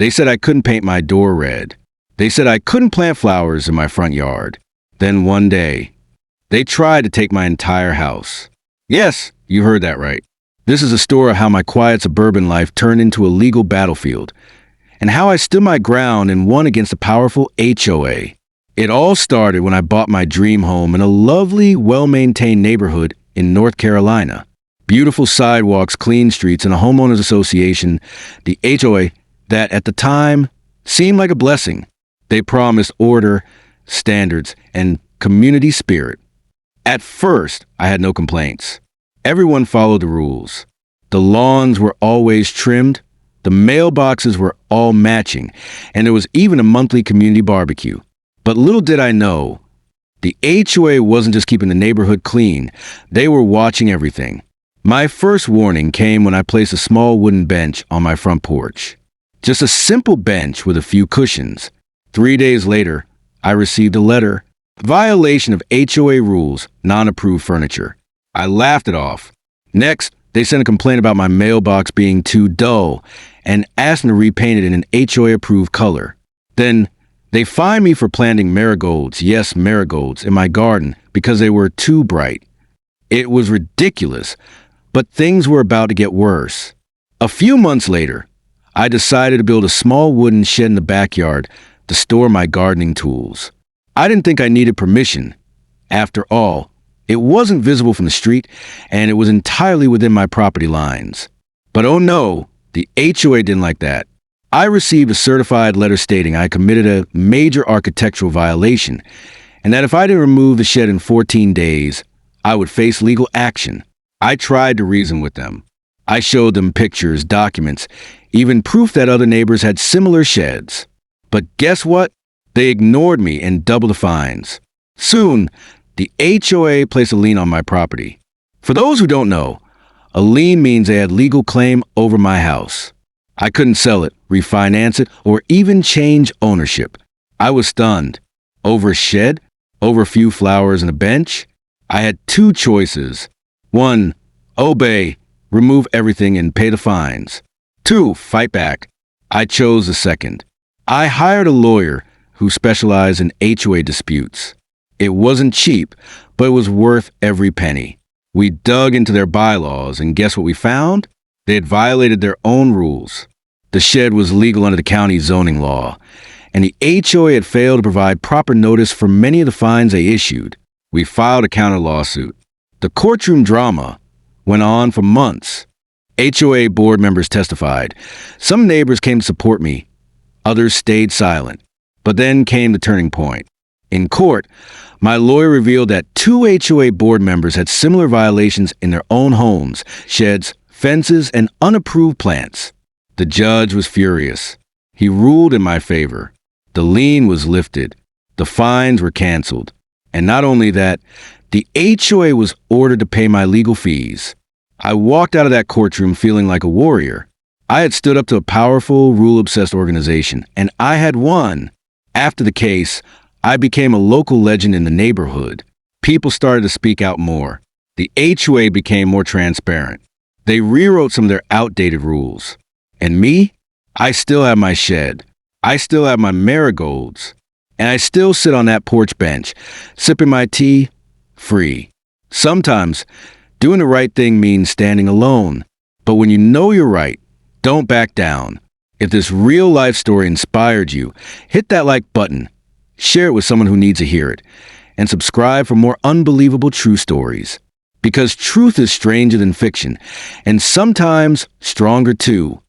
They said I couldn't paint my door red. They said I couldn't plant flowers in my front yard. Then one day, they tried to take my entire house. Yes, you heard that right. This is a story of how my quiet suburban life turned into a legal battlefield, and how I stood my ground and won against a powerful HOA. It all started when I bought my dream home in a lovely, well-maintained neighborhood in North Carolina. Beautiful sidewalks, clean streets, and a homeowners association, the HOA, that at the time seemed like a blessing. They promised order, standards, and community spirit. At first, I had no complaints. Everyone followed the rules. The lawns were always trimmed, the mailboxes were all matching, and there was even a monthly community barbecue. But little did I know, the HOA wasn't just keeping the neighborhood clean, they were watching everything. My first warning came when I placed a small wooden bench on my front porch. Just a simple bench with a few cushions. 3 days later, I received a letter. Violation of HOA rules, non-approved furniture. I laughed it off. Next, they sent a complaint about my mailbox being too dull and asked me to repaint it in an HOA-approved color. Then, they fined me for planting marigolds, yes, marigolds, in my garden because they were too bright. It was ridiculous, but things were about to get worse. A few months later, I decided to build a small wooden shed in the backyard to store my gardening tools. I didn't think I needed permission. After all, it wasn't visible from the street, and it was entirely within my property lines. But oh no, the HOA didn't like that. I received a certified letter stating I committed a major architectural violation, and that if I didn't remove the shed in 14 days, I would face legal action. I tried to reason with them. I showed them pictures, documents, even proof that other neighbors had similar sheds. But guess what? They ignored me and doubled the fines. Soon, the HOA placed a lien on my property. For those who don't know, a lien means they had legal claim over my house. I couldn't sell it, refinance it, or even change ownership. I was stunned. Over a shed? Over a few flowers and a bench? I had two choices. 1. Obey, remove everything and pay the fines. 2. Fight back. I chose the second. I hired a lawyer who specialized in HOA disputes. It wasn't cheap, but it was worth every penny. We dug into their bylaws, and guess what we found? They had violated their own rules. The shed was legal under the county zoning law, and the HOA had failed to provide proper notice for many of the fines they issued. We filed a counter lawsuit. The courtroom drama went on for months. HOA board members testified. Some neighbors came to support me. Others stayed silent. But then came the turning point. In court, my lawyer revealed that 2 HOA board members had similar violations in their own homes, sheds, fences, and unapproved plants. The judge was furious. He ruled in my favor. The lien was lifted. The fines were canceled. And not only that, the HOA was ordered to pay my legal fees. I walked out of that courtroom feeling like a warrior. I had stood up to a powerful, rule-obsessed organization, and I had won. After the case, I became a local legend in the neighborhood. People started to speak out more. The HOA became more transparent. They rewrote some of their outdated rules. And me? I still have my shed. I still have my marigolds. And I still sit on that porch bench, sipping my tea, free. Sometimes, doing the right thing means standing alone. But when you know you're right, don't back down. If this real-life story inspired you, hit that like button, share it with someone who needs to hear it, and subscribe for more unbelievable true stories. Because truth is stranger than fiction, and sometimes stronger too.